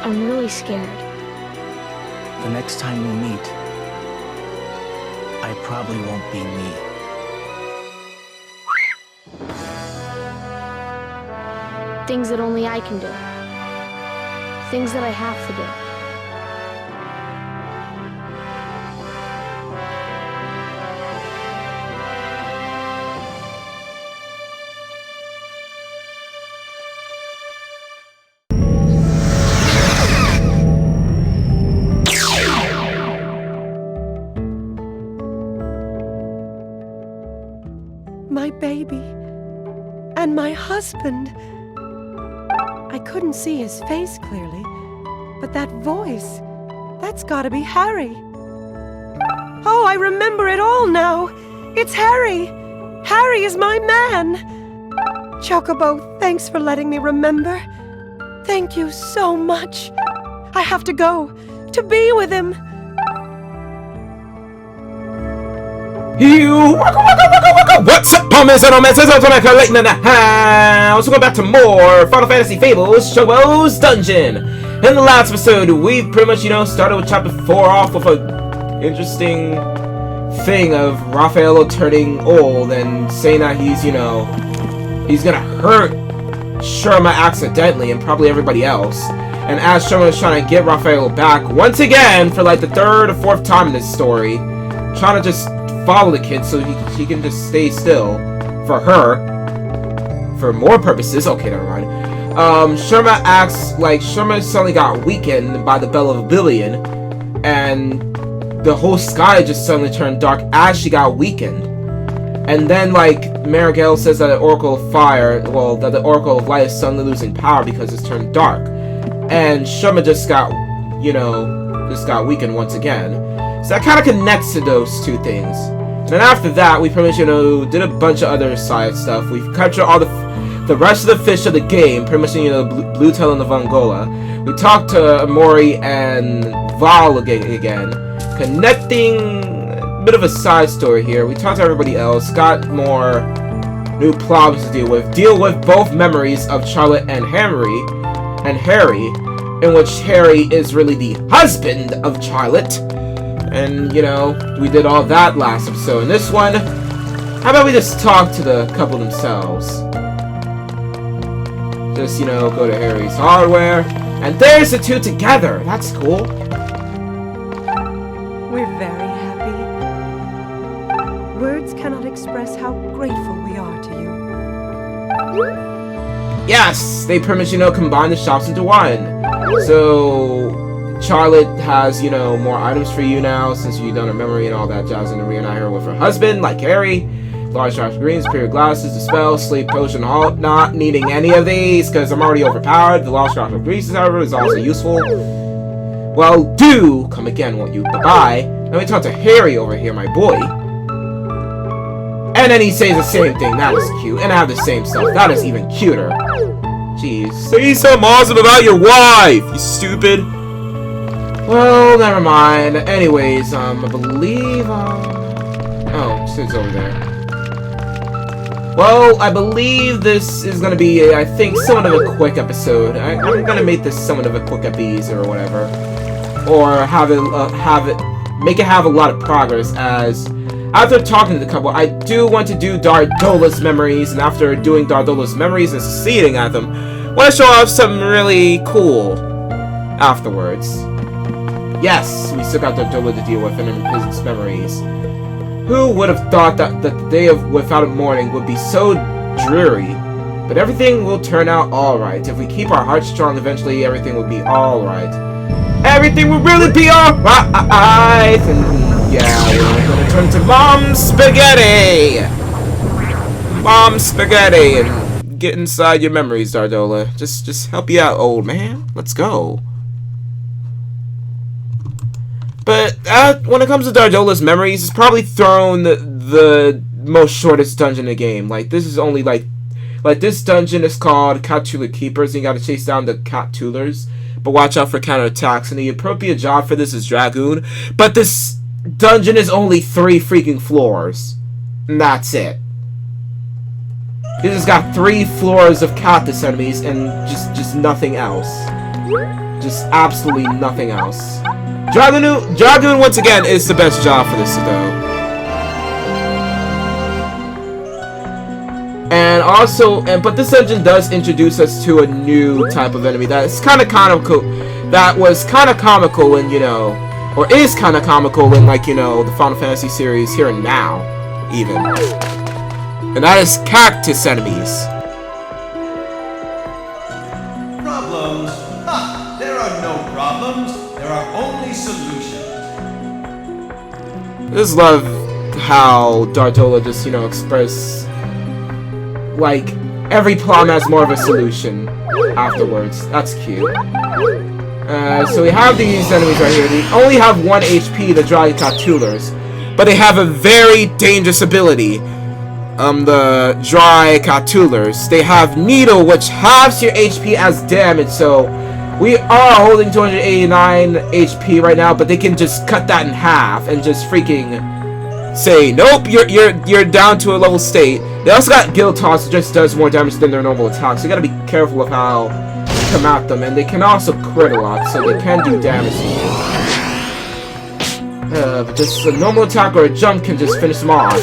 I'm really scared. The next time we meet, I probably won't be me. Things that only I can do. Things that I have to do. My baby. And my husband. I couldn't see his face clearly, but that voice, that's gotta be Harry. Oh, I remember it all now. It's Harry. Harry is my man. Chocobo, thanks for letting me remember. Thank you so much. I have to go, to be with him. What's up, Pummins and Omens? It's Automatic Lightning in the house. We're going back to more Final Fantasy Fables, Chocobo's Dungeon. In the last episode, we pretty much, started with chapter 4 off with a interesting thing of Raffaello turning old and saying that he's gonna hurt Sherma accidentally and probably everybody else. And as Sherma is trying to get Raffaello back once again for like the third or fourth time in this story, trying to just follow the kid so he can just stay still for her, for more purposes. Okay, never mind. Sherma acts like Sherma suddenly got weakened by the Bell of Oblivion, and the whole sky just suddenly turned dark as she got weakened. And then, like, Marigel says that the Oracle of Fire, that the Oracle of Light is suddenly losing power because it's turned dark. And Sherma just got weakened once again. So that kind of connects to those two things. And then after that, we pretty much, did a bunch of other side stuff. We've captured all the rest of the fish of the game, pretty much, Blue Tail and the Vangola. We talked to Mori and Val again, connecting a bit of a side story here. We talked to everybody else, got more new problems to deal with both memories of Charlotte and Harry, in which Harry is really the husband of Charlotte. And, we did all that last episode. In this one, how about we just talk to the couple themselves? Just, go to Harry's Hardware. And there's the two together! That's cool. We're very happy. Words cannot express how grateful we are to you. Yes! They pretty much, combine the shops into one. So Charlotte has, more items for you now, since you've done her memory and all that jazz, and reunite her with her husband, like Harry. Large drops of green, superior glasses, dispel, sleep potion, all not needing any of these, because I'm already overpowered. The large drops of grease, however, is also useful. Well, do come again, won't you? Bye-bye. Let me talk to Harry over here, my boy. And then he says the same thing. That is cute. And I have the same stuff. That is even cuter. Jeez. Say something awesome about your wife, you stupid. Well, never mind. Anyways, I believe, oh, it's over there. Well, I believe this is gonna be, I think, somewhat of a quick episode. I'm gonna make this somewhat of a quick episode or whatever. Or make it have a lot of progress, as after talking to the couple, I do want to do Dardola's memories, and after doing Dardola's memories and succeeding at them, I want to show off something really cool afterwards. Yes, we still got Dardola to deal with and his memories. Who would have thought that the day of Without a Morning would be so dreary? But everything will turn out alright. If we keep our hearts strong, eventually everything will be alright. Everything will really be alright! And yeah, we're gonna turn to Mom Spaghetti! Mom Spaghetti! And get inside your memories, Dardola. Just help you out, old man. Let's go. But when it comes to Dardola's memories, it's probably thrown the most shortest dungeon in the game. Like, this is only like this dungeon is called Catula Keepers, and you gotta chase down the Catulers. But watch out for counterattacks, and the appropriate job for this is Dragoon. But this dungeon is only 3 freaking floors. And that's it. It just got 3 floors of cactus enemies and just nothing else. just absolutely nothing else. Dragoon once again is the best job for this though. And also, but this dungeon does introduce us to a new type of enemy that is kind of comical. That was kind of comical in, you know, or is kind of comical in, like, you know, the Final Fantasy series here and now, even. And that is cactus enemies. Problems? Ha! There are no problems. There are only solutions. I just love how Dardola just, you know, express, like, every problem has more of a solution afterwards. That's cute. So we have these enemies right here. They only have 1 HP, the Dragon Catulers, but they have a very dangerous ability. The Dry Catulers. They have Needle, which halves your HP as damage, so we are holding 289 HP right now, but they can just cut that in half and just freaking say, nope, you're down to a level state. They also got Guild Toss, which just does more damage than their normal attacks, so you gotta be careful of how you come at them, and they can also crit a lot, so they can do damage to you. But just a normal attack or a jump can just finish them off.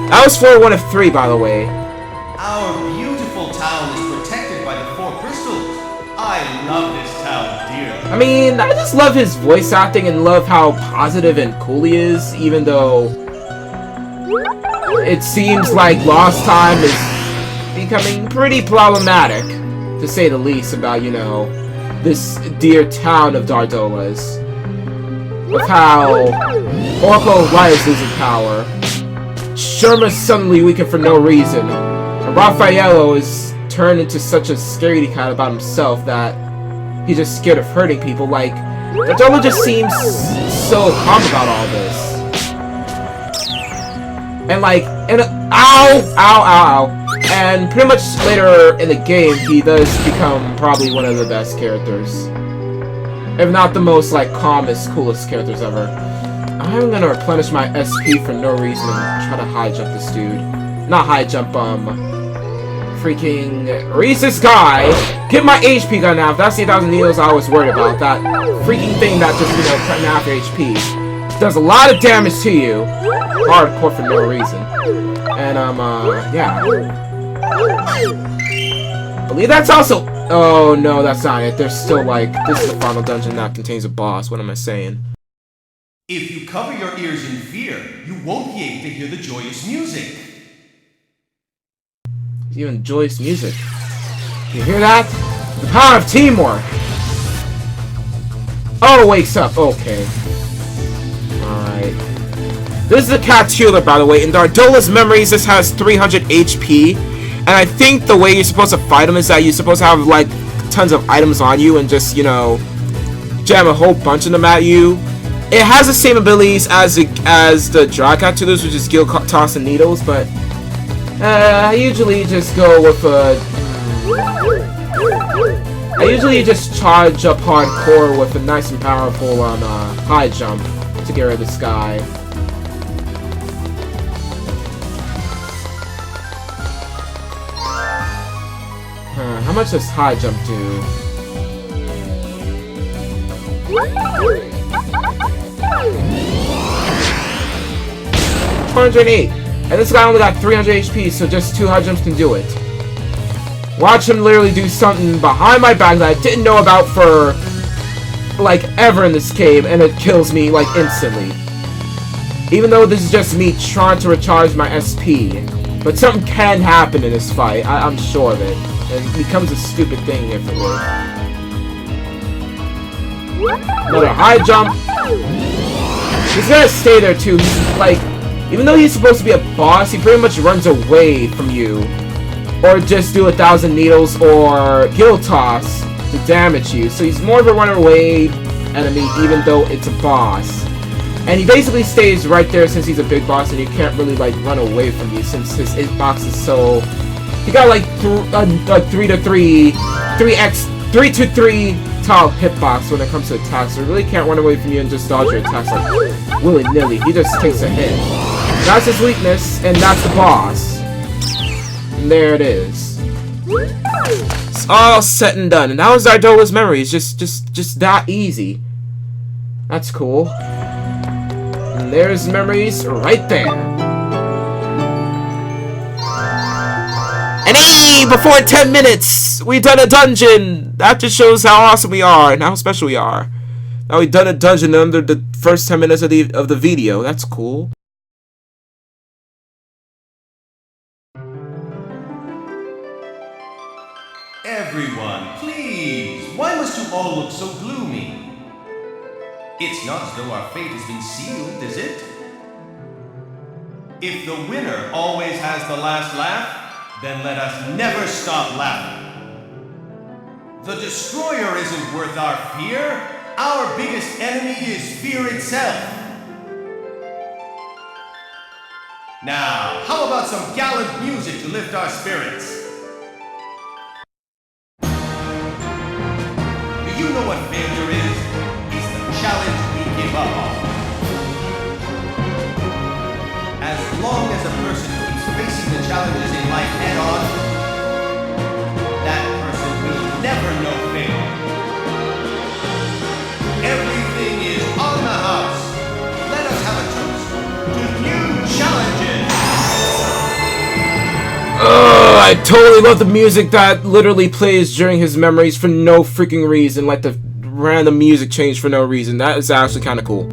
That was for 1 of 3, by the way. Our beautiful town is protected by the 4 crystals. I love this town dearly. I mean, I just love his voice acting and love how positive and cool he is, even though it seems like Lost Time is becoming pretty problematic, to say the least, about, you know, this dear town of Dardola's. With how Oracle of Light is losing power. Sherma's suddenly weakened for no reason. And Raffaello is turned into such a scaredy cat about himself that he's just scared of hurting people. Like, Dardola just seems so calm about all this. And like, ow. And pretty much later in the game, he does become probably one of the best characters. If not the most, like, calmest, coolest characters ever. I'm gonna replenish my SP for no reason and try to high jump this dude. Not high jump, freaking reach this guy. Get my HP gun now. If that's the 8,000 needles I was worried about. That freaking thing that just, you know, cutting off your HP. Does a lot of damage to you. Hardcore for no reason. And, yeah. I believe that's also... Oh, no, that's not it. There's still, like... This is the final dungeon that contains a boss. What am I saying? If you cover your ears in fear, you won't be able to hear the joyous music. Even joyous music. You hear that? The power of teamwork! Oh, wakes up. Okay. Alright. This is a Catular, by the way. In Dardola's memories, this has 300 HP. And I think the way you're supposed to fight them is that you're supposed to have, like, tons of items on you and just, you know, jam a whole bunch of them at you. It has the same abilities as the Dry Catulers, which is Guild Toss and Needles, but I usually just go with I usually just charge up hardcore with a nice and powerful high jump to get rid of this guy. How much does high jump do? 408. And this guy only got 300 HP, so just 2 high jumps can do it. Watch him literally do something behind my back that I didn't know about for, like, ever in this game, and it kills me, like, instantly. Even though this is just me trying to recharge my SP. But something can happen in this fight, I'm sure of it. And it becomes a stupid thing if it were. Another high jump. He's gonna stay there too. He's like, even though he's supposed to be a boss, he pretty much runs away from you. Or just do 1,000 needles or Guild Toss to damage you. So he's more of a run away enemy even though it's a boss. And he basically stays right there since he's a big boss and you can't really like run away from you since his hitbox is so... He got like 3 to 3 tile hitbox when it comes to attacks, so he really can't run away from you and just dodge your attacks like willy-nilly. He just takes a hit. That's his weakness, and that's the boss. And there it is. It's all said and done, and that was Dardola's memories. Just that easy. That's cool. And there's memories right there. And hey, before 10 minutes, we done a dungeon. That just shows how awesome we are and how special we are. Now we done a dungeon under the first 10 minutes of the video. That's cool. Everyone, please! Why must you all look so gloomy? It's not as though our fate has been sealed, is it? If the winner always has the last laugh, then let us never stop laughing. The destroyer isn't worth our fear. Our biggest enemy is fear itself. Now, how about some gallant music to lift our spirits? Do you know what failure is? It's the challenge we give up on. As long as a person keeps facing the challenges in life head-on, that person will never know failure. Everything is on the house. Let us have a toast to new challenges. I totally love the music that literally plays during his memories for no freaking reason. Like the random music change for no reason. That is actually kind of cool.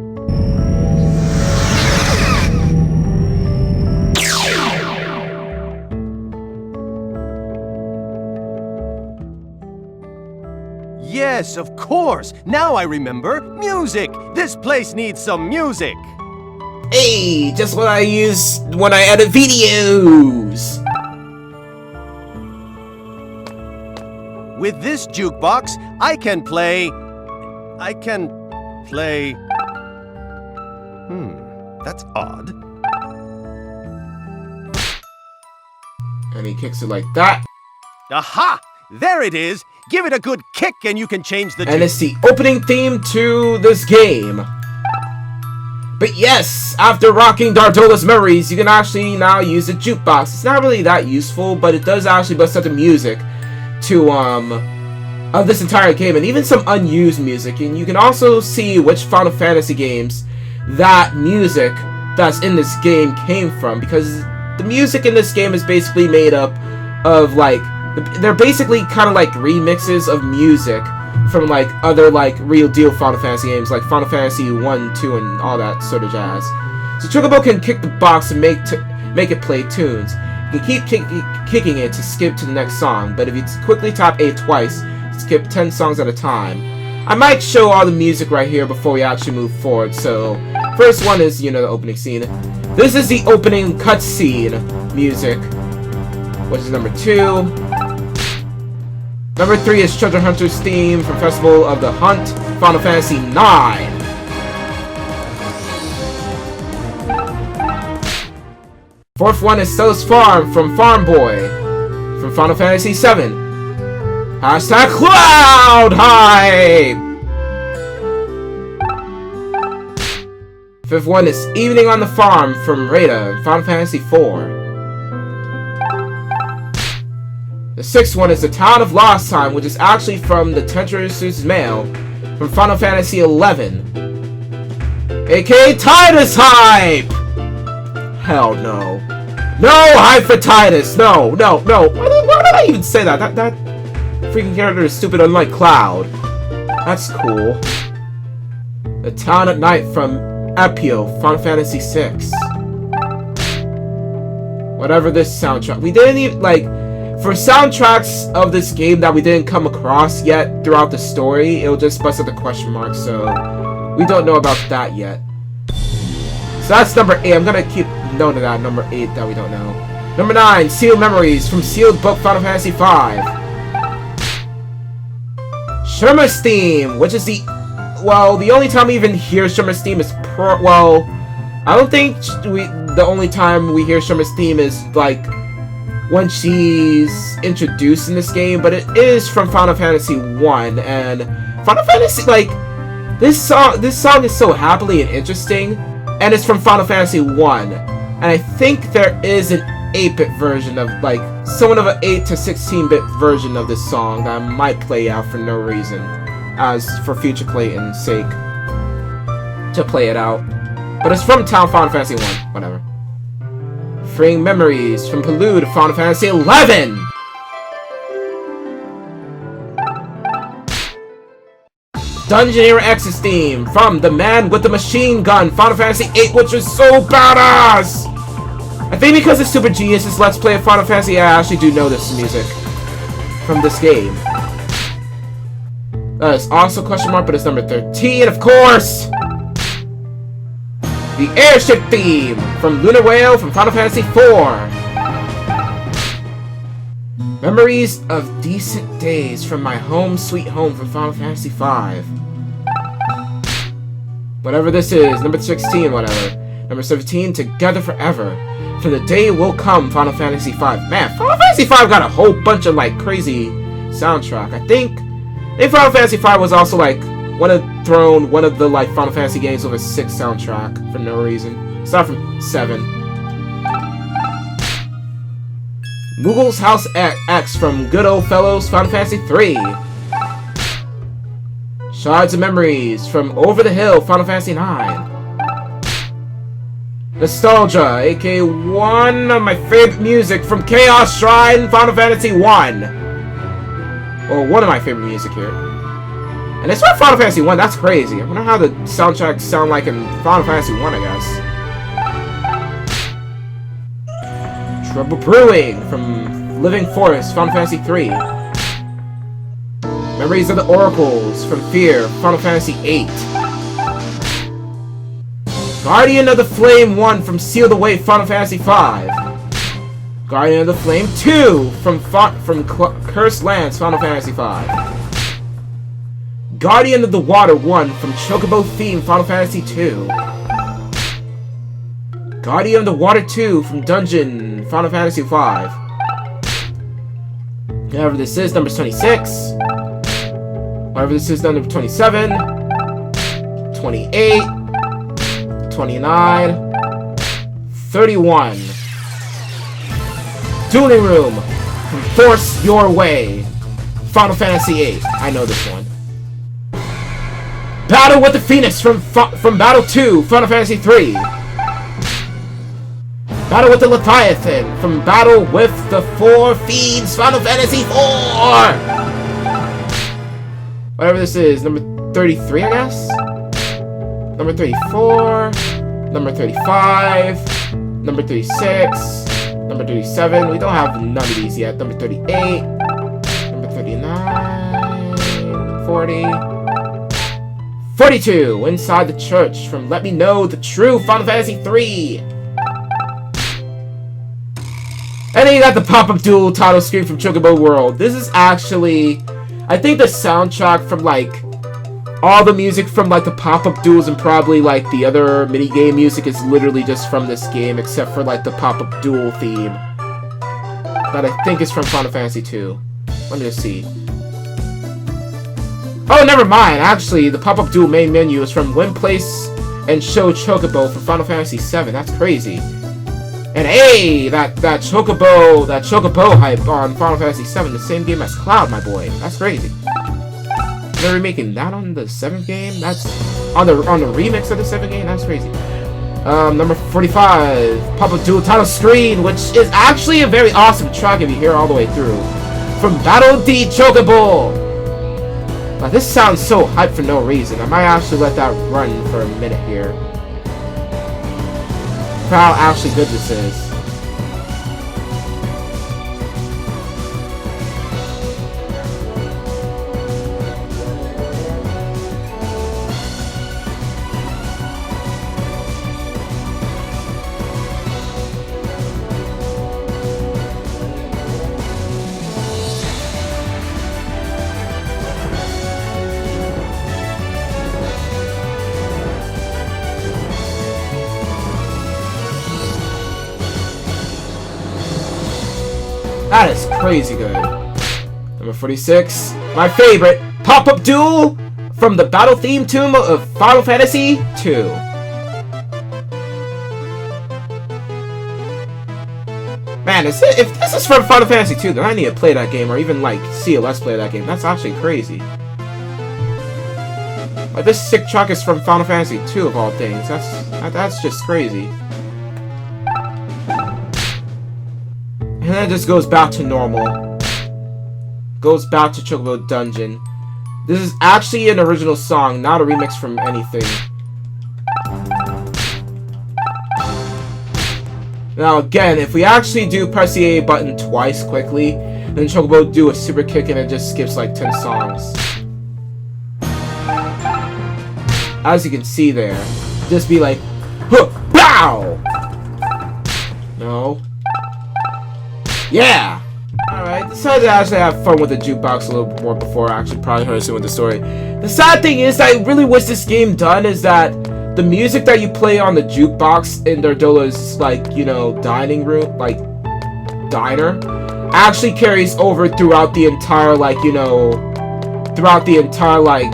Yes, of course. Now I remember. Music. This place needs some music. Hey, just what I use when I edit videos. With this jukebox, I can play... that's odd. And he kicks it like that. Aha! There it is! Give it a good kick and you can change the And it's the opening theme to this game. But yes, after rocking Dardola's memories, you can actually now use the jukebox. It's not really that useful, but it does actually bust out the music to of this entire game, and even some unused music. And you can also see which Final Fantasy games that music that's in this game came from, because the music in this game is basically made up of like, they're basically kind of like remixes of music from like other like real deal Final Fantasy games, like Final Fantasy 1, 2, and all that sort of jazz. So Chocobo can kick the box and make it play tunes. You can keep kicking it to skip to the next song, but if you quickly tap A twice, skip 10 songs at a time. I might show all the music right here before we actually move forward. So first one is, you know, the opening scene. This is the opening cutscene music, which is number 2. Number 3 is Treasure Hunter's theme from Festival of the Hunt, Final Fantasy 9. Fourth one is Stella's Farm from Farm Boy from Final Fantasy 7. Hashtag Cloud Hype! Fifth one is Evening on the Farm from Rada, Final Fantasy 4. The sixth one is The Town of Lost Time, which is actually from the Tetris' Mail from Final Fantasy 11. AKA Titus Hype! Hell no. No hype for Titus! No. Why did I even say that? That freaking character is stupid, unlike Cloud. That's cool. The Town at Night from Epio, Final Fantasy 6. Whatever this soundtrack. We didn't even, like, for soundtracks of this game that we didn't come across yet throughout the story, it'll just bust up the question mark, so we don't know about that yet. So that's number 8. I'm gonna keep note of that, number 8 that we don't know. Number 9, Sealed Memories from Sealed Book Final Fantasy 5. Sherma's theme, which is the only time we even hear Sherma's theme is I don't think the only time we hear Sherma's theme is like when she's introduced in this game, but it is from Final Fantasy 1, and Final Fantasy, like, this song is so happily and interesting, and it's from Final Fantasy 1, and I think there is an 8-bit version of, like, somewhat of an 8 to 16-bit version of this song that I might play out for no reason, as for future Clayton's sake, to play it out. But it's from Town Final Fantasy 1, whatever. Freeing Memories from Prelude to Final Fantasy 11! Dungeon Era X's theme from The Man with the Machine Gun, Final Fantasy 8, which was so badass! I think because it's Super Genius's Let's Play of Final Fantasy, I actually do know this music from this game. That is also question mark, but it's number 13, of course! The Airship theme from Lunar Whale from Final Fantasy 4. Memories of Decent Days from My Home Sweet Home from Final Fantasy 5. Whatever this is, number 16, whatever. Number 17, Together Forever. For the Day Will Come, Final Fantasy 5. Man, Final Fantasy 5 got a whole bunch of, like, crazy soundtrack. I think Final Fantasy 5 was also, like, one of the, like, Final Fantasy games with a 6 soundtrack for no reason. Aside from 7. Moogle's House X from Good Old Fellows, Final Fantasy 3. Shards of Memories from Over the Hill, Final Fantasy 9. Nostalgia, aka one of my favorite music from Chaos Shrine, Final Fantasy 1. Well, one of my favorite music here. And it's from Final Fantasy 1, that's crazy. I wonder how the soundtracks sound like in Final Fantasy 1, I guess. Trouble Brewing from Living Forest, Final Fantasy 3. Memories of the Oracles from Fear, Final Fantasy 8. Guardian of the Flame 1 from Sealed Away, Final Fantasy 5. Guardian of the Flame 2 from Cursed Lands, Final Fantasy 5. Guardian of the Water 1 from Chocobo Theme, Final Fantasy 2. Guardian of the Water 2 from Dungeon, Final Fantasy 5. Whatever this is, number 26. Whatever this is, number 27. 28. 29. 31. Dueling Room from Force Your Way, Final Fantasy 8. I know this one. Battle with the Phoenix from Battle 2, Final Fantasy 3. Battle with the Leviathan from Battle with the Four Fiends, Final Fantasy 4. Whatever this is, number 33, I guess? Number 34, number 35, number 36, number 37. We don't have none of these yet. Number 38, number 39, 40. 42, Inside the Church from Let Me Know the True, Final Fantasy 3. And then you got the pop-up duel title screen from Chocobo World. This is actually, I think the soundtrack from, like, all the music from, like, the pop-up duels and probably, like, the other minigame music is literally just from this game, except for, like, the pop-up duel theme that I think is from Final Fantasy 2. Let me just see. Oh, never mind. Actually, the pop-up duel main menu is from Win Place and Show Chocobo from Final Fantasy 7. That's crazy. And hey, that Chocobo hype on Final Fantasy 7, the same game as Cloud, my boy. That's crazy. They're remaking that on the 7th game. That's on the remix of the 7th game. That's crazy. Number 45, pop-up duel title screen, which is actually a very awesome track if you hear it all the way through. From Battle D Chocobo. Now, this sounds so hyped for no reason. I might actually let that run for a minute here. For how actually good this is. That is crazy good. Number 46, my favorite, pop-up duel from the battle theme tune of Final Fantasy 2. Man, Man, if this is from Final Fantasy 2, then I need to play that game or even like see a Let's Play of that game. That's actually crazy. Like this sick truck is from Final Fantasy 2 of all things. That's just crazy. And then it just goes back to normal. Goes back to Chocobo Dungeon. This is actually an original song, not a remix from anything. Now again, if we actually do press the A button twice quickly, then Chocobo do a super kick and it just skips like 10 songs. As you can see there, just be like, huh, bow! No. Yeah! Alright, decided to actually have fun with the jukebox a little bit more before actually probably hurting with the story. The sad thing is, I really wish this game done is that the music that you play on the jukebox in Dardola's, like, you know, dining room, like, diner, actually carries over throughout the entire, like, you know, throughout the entire, like,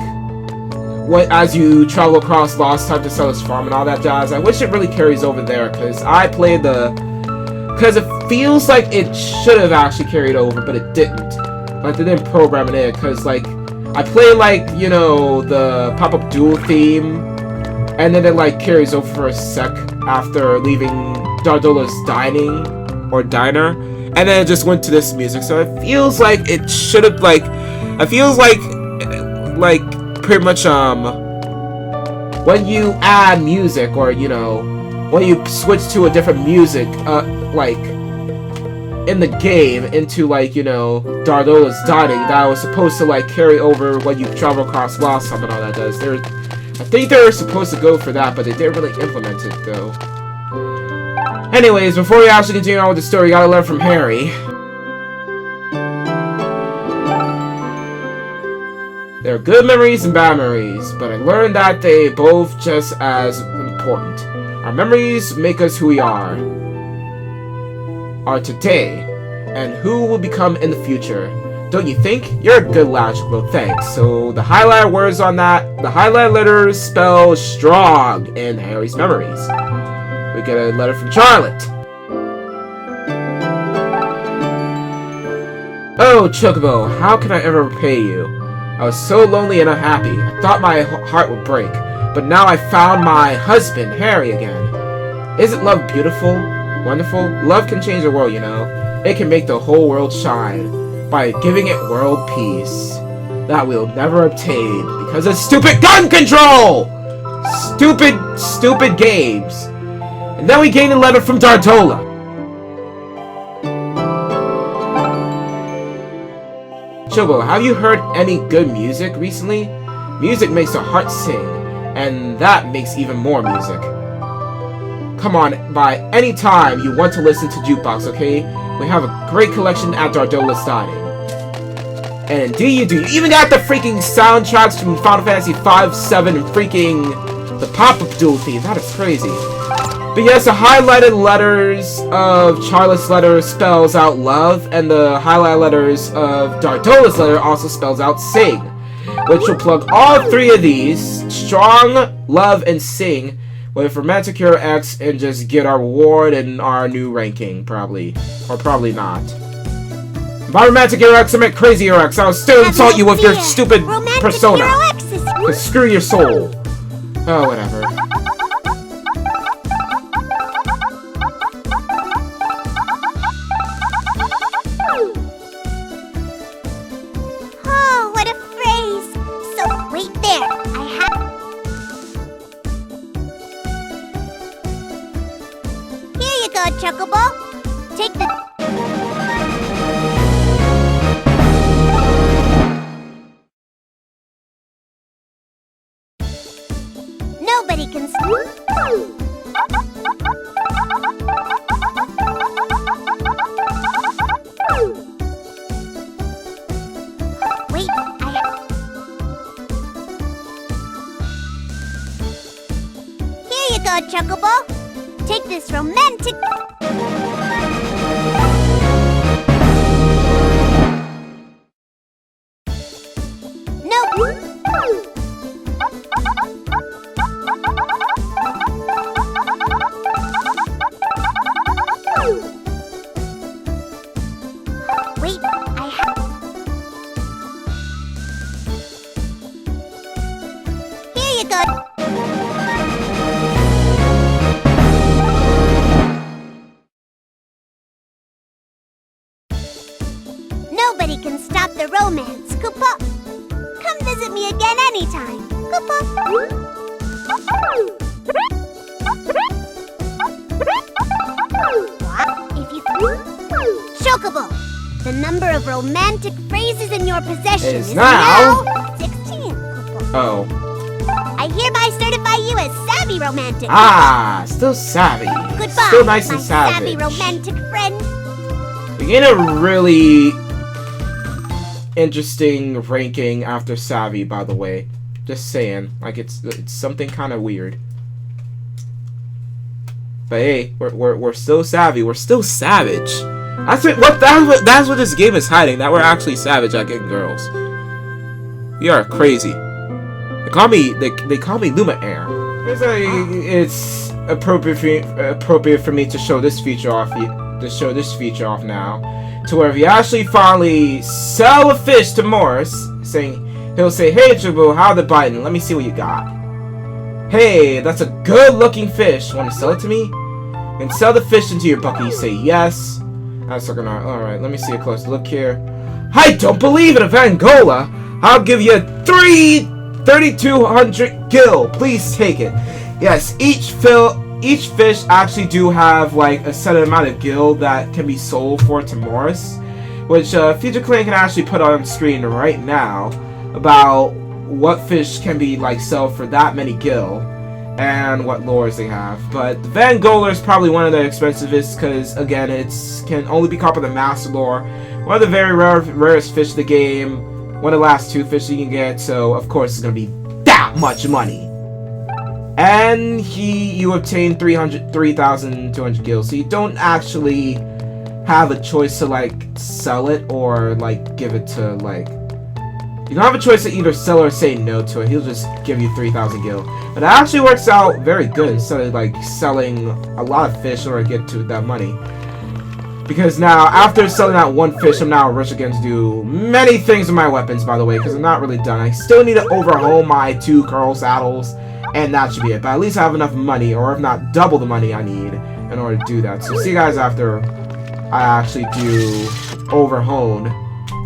as you travel across Lost Time to Sellers Farm and all that jazz. I wish it really carries over there, because I played because it feels like it should have actually carried over, but it didn't. Like, they didn't program it in, because, like, I played, like, you know, the pop-up duel theme, and then it, like, carries over for a sec after leaving Dardola's dining, or diner, and then it just went to this music, so it feels like it should have, like, it feels like, pretty much, when you add music, or, you know, when you switch to a different music, like, in the game, into, like, you know, Dardola's dining, that was supposed to, like, carry over when you travel across Lost Time and all that does. I think they were supposed to go for that, but they didn't really implement it, though. Anyways, before we actually continue on with the story, we gotta learn from Harry. There are good memories and bad memories, but I learned that they both just as important. Our memories make us who we are today, and who will become in the future. Don't you think? You're a good lad, Chocobo, thanks. So the highlighted words on that, the highlighted letters spell strong in Harry's memories. We get a letter from Charlotte. Oh, Chocobo, how can I ever repay you? I was so lonely and unhappy. I thought my heart would break. But now I found my husband, Harry, again. Isn't love beautiful? Wonderful? Love can change the world, you know. It can make the whole world shine by giving it world peace that we'll never obtain because of stupid gun control! Stupid games. And then we gain a letter from Dardola. Chocobo, have you heard any good music recently? Music makes the heart sing, and that makes even more music. Come on by any time you want to listen to Jukebox, okay? We have a great collection at Dardola's dining. And indeed you do. You even got the freaking soundtracks from Final Fantasy 5, 7, and freaking the pop-up duel theme. That is crazy. But yes, the highlighted letters of Charlotte's letter spells out love, and the highlighted letters of Dardola's letter also spells out sing, which will plug all three of these, strong, love, and sing, with Romantic Hero X, and just get our reward and our new ranking, probably. Or probably not. By Romantic Hero X, I meant Crazy Hero X. I will still insult you with your stupid persona. Cause screw your soul. Oh, whatever. Oh, what a phrase! So, wait there. Here you go, Chocobo. Take the... Nobody can... Wait, Here you go, Chocobo. Take this romantic... Nope. you go. Nobody can stop the romance, Koopa. Come visit me again anytime, Koopa. If you... Chocobo, the number of romantic phrases in your possession Is is now... 16, Koopa. Oh. I hereby certify you as savvy romantic. Ah, still savvy. Goodbye, Still nice my and savage. savvy romantic friend. We gain a really interesting ranking after savvy, by the way. Just saying, like it's something kind of weird. But hey, we're still savvy. We're still savage. That's what this game is hiding. That we're actually savage at getting girls. We are crazy. They call me Luma Air. It's appropriate for me to show this feature off. Now, to where if you actually finally sell a fish to Morris, he'll say, "Hey Chocobo, how the biting? Let me see what you got." "Hey, that's a good-looking fish. Want to sell it to me?" And sell the fish into your bucket. You say yes. That's looking alright. Let me see a closer look here. I don't believe it, Evangola. I'll give you 3,200 gil. Please take it. Yes, each fish actually do have like a set amount of gil that can be sold for to Morris, which Future Clan can actually put on screen right now about what fish can be like sold for that many gil and what lures they have. But the Van Goler is probably one of the expensivest because again can only be caught with the Master Lure, one of the very rarest fish in the game, one of the last 2 fish you can get, so of course it's gonna be that much money. And you obtain 3,200 gil, so you don't actually have a choice to like sell it or like give it to like. You don't have a choice to either sell or say no to it. He'll just give you 3,000 gil. But it actually works out very good instead of like selling a lot of fish in order to get to that money. Because now, after selling that one fish, I'm now rich again to do many things with my weapons, by the way, because I'm not really done. I still need to overhaul my 2 curl saddles, and that should be it. But at least I have enough money, or if not double the money I need in order to do that. So see you guys after I actually do overhaul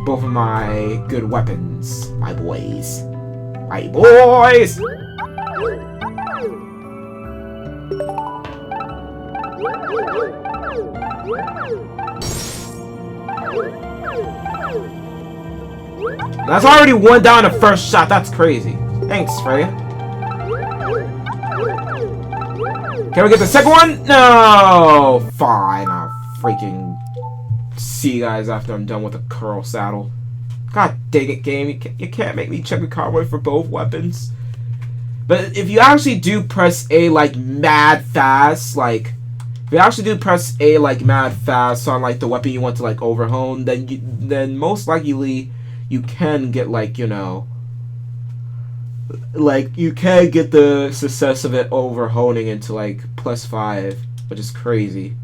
both of my good weapons, my boys. My boys! That's already 1 down the first shot. That's crazy. Thanks, Freya. Can we get the second one? No! Fine, I'll freaking see you guys after I'm done with the curl saddle. God dang it, game. You can't make me check the cardboard for both weapons. But if you actually do press A like mad fast, like if you actually do press A like mad fast on like the weapon you want to like overhone, then most likely you can get like, you know, like you can get the success of it overhoning into like +5, which is crazy.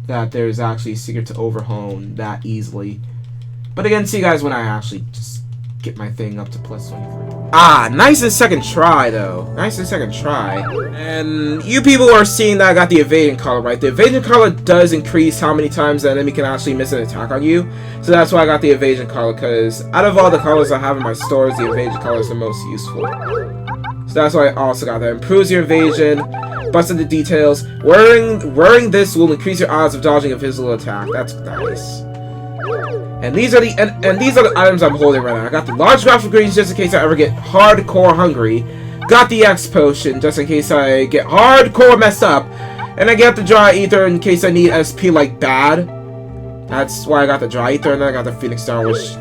That there's actually a secret to overhone that easily. But again, see you guys when I actually just get my thing up to +23. Ah, nice and second try though. Nice and second try. And you people are seeing that I got the evasion color, right? The evasion color does increase how many times the enemy can actually miss an attack on you. So that's why I got the evasion color, because out of all the colors I have in my stores, the evasion color is the most useful. So that's why I also got that. Improves your evasion, busts into details. Wearing this will increase your odds of dodging a physical attack. That's nice. And these are the items I'm holding right now. I got the large graphic greens just in case I ever get hardcore hungry. Got the X potion just in case I get hardcore messed up. And I got the dry ether in case I need SP like bad. That's why I got the dry ether, and then I got the Phoenix Star, which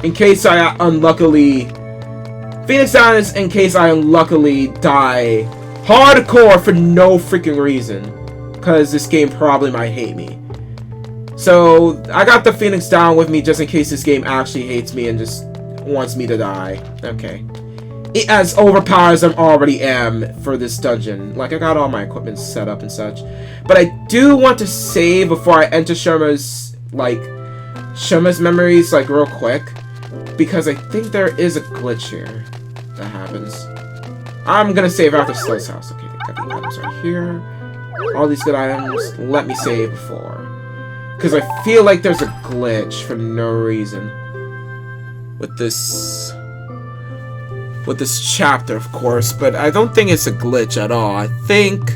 in case I unluckily Phoenix Down is in case I unluckily die hardcore for no freaking reason, because this game probably might hate me. So I got the Phoenix Down with me just in case this game actually hates me and just wants me to die. Okay. As overpowered as I already am for this dungeon. Like, I got all my equipment set up and such. But I do want to save before I enter Sherma's memories, like, real quick. Because I think there is a glitch here that happens. I'm gonna save after Slow's house. Okay, got the items right here. All these good items. Let me save before. Because I feel like there's a glitch for no reason. With this chapter, of course. But I don't think it's a glitch at all. I think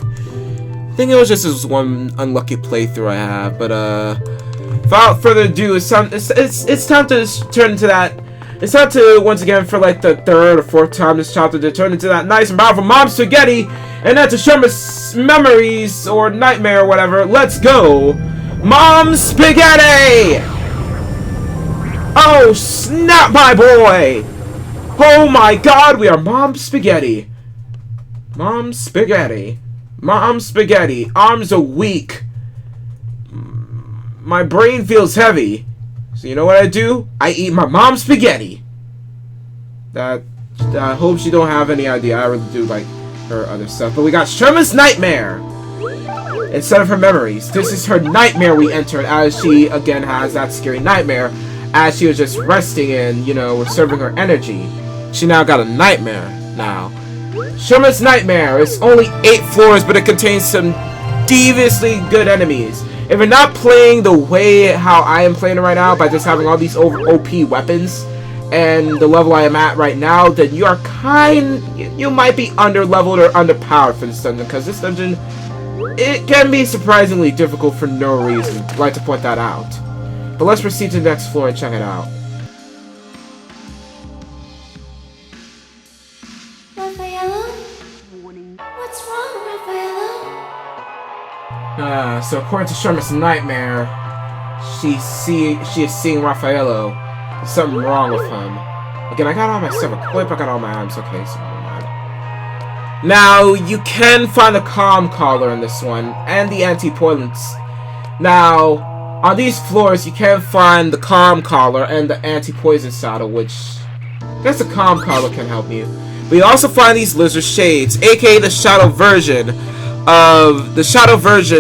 it was just this one unlucky playthrough I have. But without further ado, it's time to turn into that. It's time to, once again, for like the third or fourth time this chapter, to turn into that nice and powerful Mom Spaghetti, and that's to Sherman's memories or nightmare or whatever. Let's go, Mom Spaghetti! Oh snap, my boy! Oh my God, we are Mom Spaghetti. Mom Spaghetti. Mom Spaghetti. Arms are weak. My brain feels heavy. So you know what I do? I eat my mom's spaghetti. I hope she don't have any idea. I really do like her other stuff. But we got Sherman's nightmare instead of her memories. This is her nightmare we entered, as she again has that scary nightmare as she was just resting and, you know, we're serving her energy. She now got a nightmare now. Sherman's nightmare. It's only 8 floors, but it contains some deviously good enemies. If you're not playing the way how I am playing it right now, by just having all these OP weapons, and the level I am at right now, then you are you might be under-leveled or underpowered for this dungeon, because this dungeon, it can be surprisingly difficult for no reason. I'd like to point that out. But let's proceed to the next floor and check it out. Raffaello? What's wrong, Raffaello? So according to Sherman's nightmare, she is seeing Raffaello. There's something wrong with him. Again, I got all my stuff equipped, I got all my items. Okay, so never mind. Now, you can find the calm collar in this one, and the anti-poisons. Now, on these floors, you can find the calm collar and the anti-poison saddle, which I guess the calm collar can help you. But you also find these lizard shades, aka the shadow version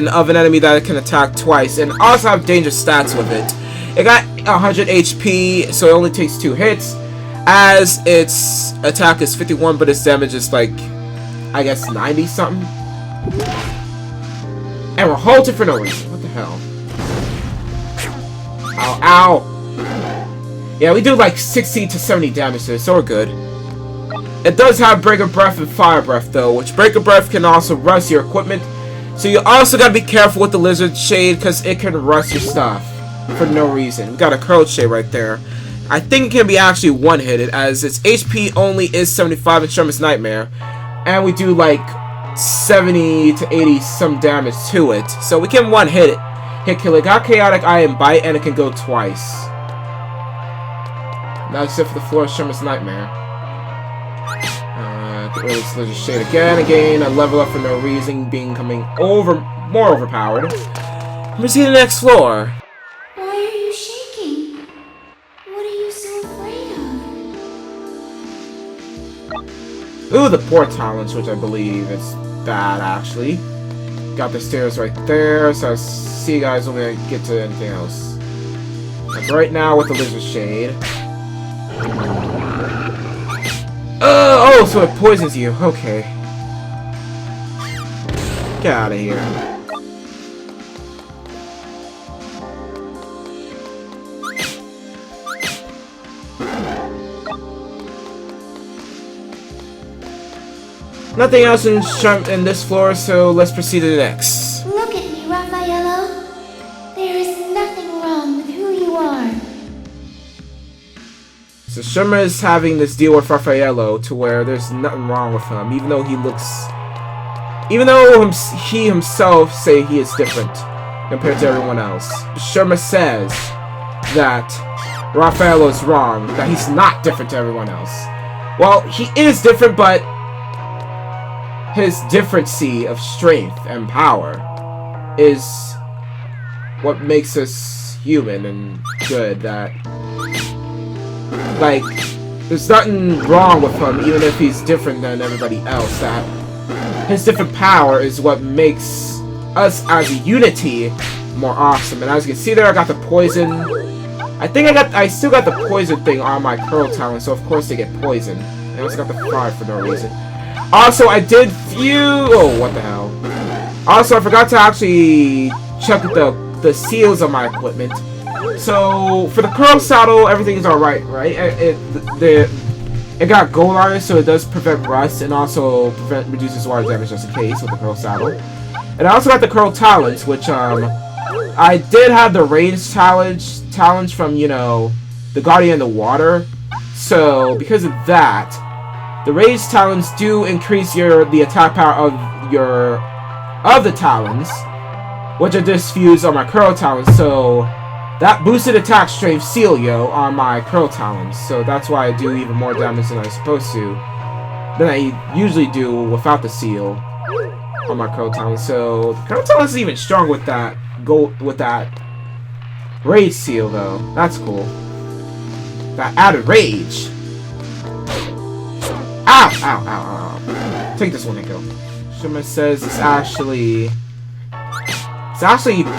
of an enemy that can attack twice, and also have dangerous stats with it. It got 100 HP, so it only takes 2 hits, as its attack is 51, but its damage is like, I guess 90 something. And we're halted for no reason. What the hell? Ow, ow. Yeah, we do like 60 to 70 damage to it, so we're good. It does have Break of Breath and Fire Breath, though, which Break of Breath can also rust your equipment. So you also gotta be careful with the Lizard Shade, because it can rust your stuff for no reason. We got a Curled Shade right there. I think it can be actually one-hitted, as its HP only is 75 in Sherman's Nightmare. And we do like 70 to 80 some damage to it. So we can one-hit it. Hit kill it. Got Chaotic Eye and Bite, and it can go twice. Now it's it for the floor of Sherman's Nightmare. Get rid of this Lizard Shade again, a level up for no reason, becoming more overpowered. Proceed to the next floor. Why are you shaking? What are you so afraid of? Ooh, the Port Talents, which I believe is bad, actually. Got the stairs right there, so I'll see you guys when I get to anything else. Like right now with the Lizard Shade. Oh, so it poisons you. Okay. Get out of here. Nothing else in this floor, so let's proceed to the next. Look at me, Raffaello. There is nothing wrong with who you are. So Sherman is having this deal with Raffaello to where there's nothing wrong with him, even though he himself say he is different compared to everyone else. Sherman says that Raffaello is wrong, that he's not different to everyone else. Well, he is different, but his differency of strength and power is what makes us human and good. That, like, there's nothing wrong with him, even if he's different than everybody else. That his different power is what makes us as a unity more awesome. And as you can see there, I got the poison. I still got the poison thing on my Curl Talent, so of course they get poisoned. I also got the fire for no reason. Also, I did oh, what the hell. Also, I forgot to actually check the seals on my equipment. So, for the curl saddle, everything is alright, right? It got gold on it, so it does prevent rust and also reduces water damage just in case with the curl saddle. And I also got the curl talons, which, I did have the range talons from, you know, the Guardian of the Water. So, because of that, the range talons do increase the attack power of the talons, which are just fused on my curl talons. So, that boosted attack strength seal on my curl talons. So that's why I do even more damage than I'm supposed to, than I usually do without the seal on my curl talons. So the curl talons is even stronger with that rage seal though. That's cool. That added rage. Ow! Ow! Ow! Ow! Take this one, Nico. Shima says it's actually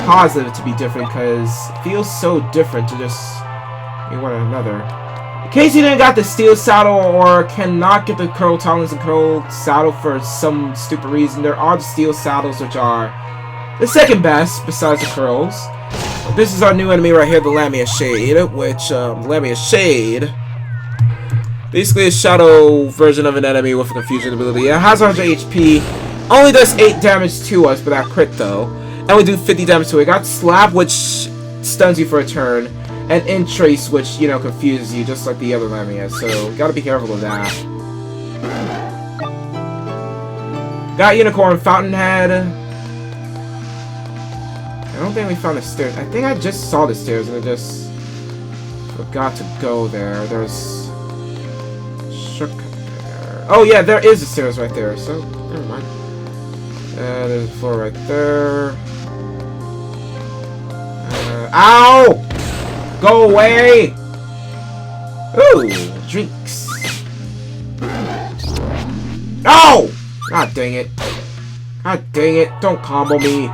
positive to be different because it feels so different to just one another. In case you didn't got the steel saddle or cannot get the curl talons and curl saddle for some stupid reason, there are the steel saddles, which are the second best besides the curls. This is our new enemy right here, the Lamia Shade, which Lamia Shade basically a shadow version of an enemy with a confusion ability. It has 100 HP, only does 8 damage to us, but that crit though. And we do 50 damage to it. We got Slap, which stuns you for a turn, and Entrace, which, you know, confuses you, just like the other Lamia. So, gotta be careful of that. Got Unicorn Fountainhead. I don't think we found the stairs. I think I just saw the stairs, and I just forgot to go there. There's shortcut there. Oh, yeah, there is the stairs right there, so, never mind. There's a floor right there. Ow! Go away! Ooh, drinks. No! God dang it. God dang it. Don't combo me.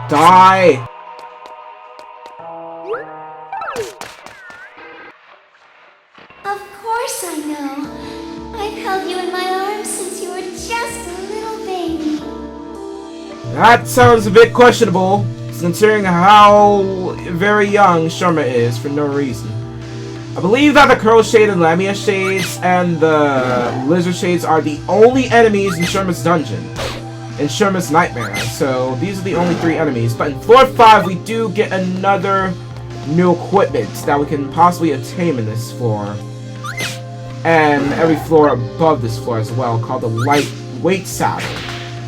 Die! Of course I know. I've held you in my arms since you were just a little baby. That sounds a bit questionable, considering how very young Sharma is for no reason. I believe that the Curl Shade and Lamia Shades and the Lizard Shades are the only enemies in Sharma's dungeon, in Sharma's Nightmare. So these are the only 3 enemies. But in floor 5, we do get another new equipment that we can possibly obtain in this floor, and every floor above this floor as well, called the Lightweight Saddle.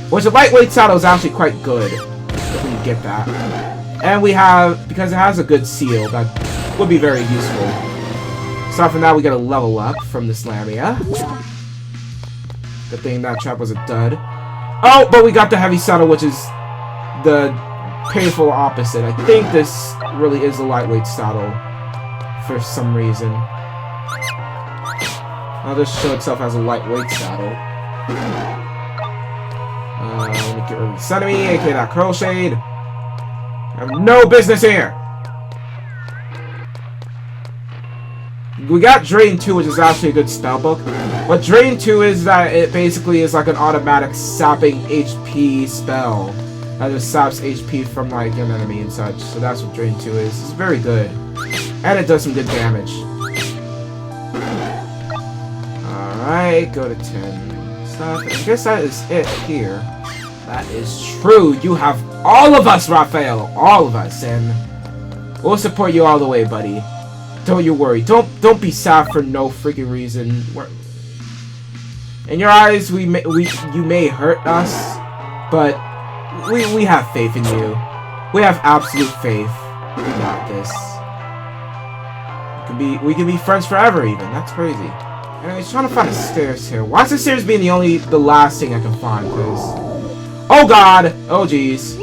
Which the Lightweight Saddle is actually quite good, if we get that. And we have, because it has a good seal, that would be very useful. Aside from that, we get a level up from this Lamia. Good thing that trap was a dud. Oh, but we got the Heavy Saddle, which is the painful opposite. I think this really is a Lightweight Saddle for some reason. I'll just show itself as a Lightweight Saddle. Let me get rid of this enemy, aka that Curl Shade. I have no business here! We got Drain 2, which is actually a good spellbook. What Drain 2 is that it basically is like an automatic sapping HP spell. That just saps HP from like an enemy and such. So that's what Drain 2 is. It's very good. And it does some good damage. Alright, go to 10. Stuff. I guess that is it here. That is true. You have all of us, Raphael. All of us. And we'll support you all the way, buddy. Don't you worry. Don't be sad for no freaking reason. In your eyes, you may hurt us, but we have faith in you. We have absolute faith. We got this. We can be friends forever, even. That's crazy. Anyways, trying to find the stairs here. Why is the stairs being the last thing I can find? Because, oh god! Oh jeez.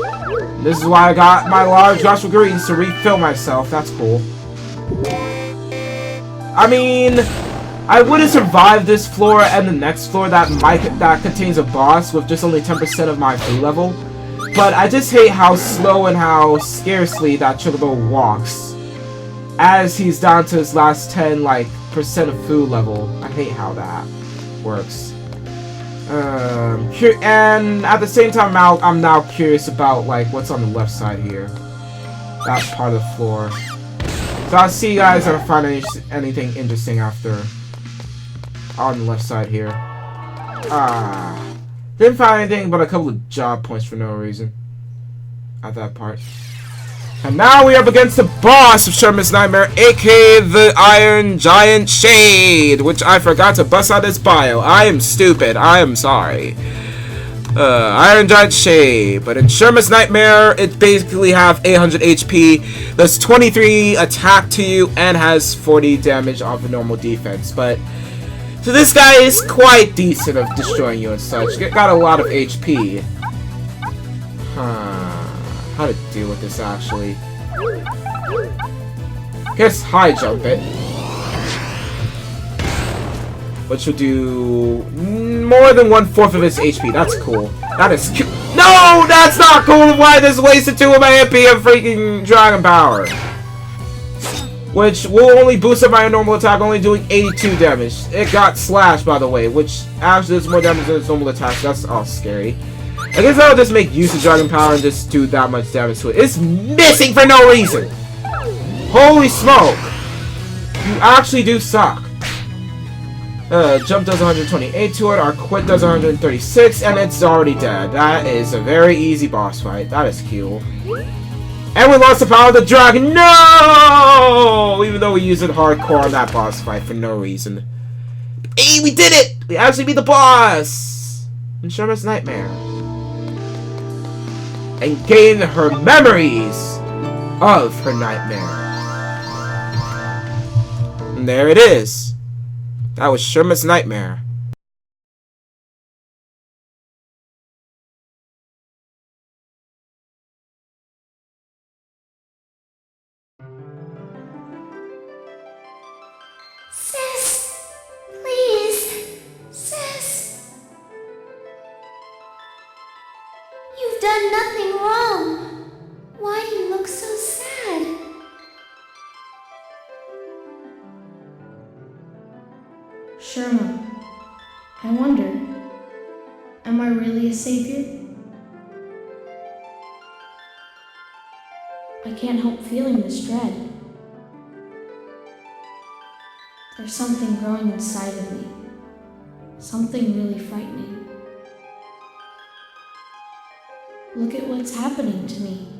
This is why I got my large Joshua Greens to refill myself. That's cool. I mean, I would have survived this floor and the next floor that contains a boss with just only 10% of my food level. But I just hate how slow and how scarcely that Chocobo walks, as he's down to his last 10% of food level. I hate how that works. And at the same time, I'm now curious about like what's on the left side here. That part of the floor. So I'll see you guys if I find anything interesting after. On the left side here. Didn't find anything but a couple of job points for no reason. At that part. And now we're up against the boss of Sherman's Nightmare, aka the Iron Giant Shade, which I forgot to bust out his bio. I am stupid. I am sorry. Iron Giant Shade. But in Sherman's Nightmare, it basically have 800 HP, does 23 attack to you, and has 40 damage off of normal defense. But so this guy is quite decent of destroying you and such. Got a lot of HP. How to deal with this actually? Guess high jump it, which will do more than 1/4 of his HP. That's cool. That is no, that's not cool. Why this wasted 2 of my MP of freaking Dragon Power, which will only boost up my normal attack, only doing 82 damage. It got slashed, by the way, which actually does more damage than its normal attack. So that's all scary. I guess I'll just make use of Dragon Power and just do that much damage to it. It's missing for no reason! Holy smoke! You actually do suck. Jump does 128 to it, our quit does 136, and it's already dead. That is a very easy boss fight. That is cool. And we lost the power of the dragon! No! Even though we used it hardcore on that boss fight for no reason. Hey, we did it! We actually beat the boss! In Sherman's Nightmare. And gain her memories of her nightmare. And there it is. That was Sherman's Nightmare. Sis! Please! Sis! You've done nothing wrong. Why do you look so sad? Sherman, I wonder, am I really a savior? I can't help feeling this dread. There's something growing inside of me. Something really frightening. Look at what's happening to me.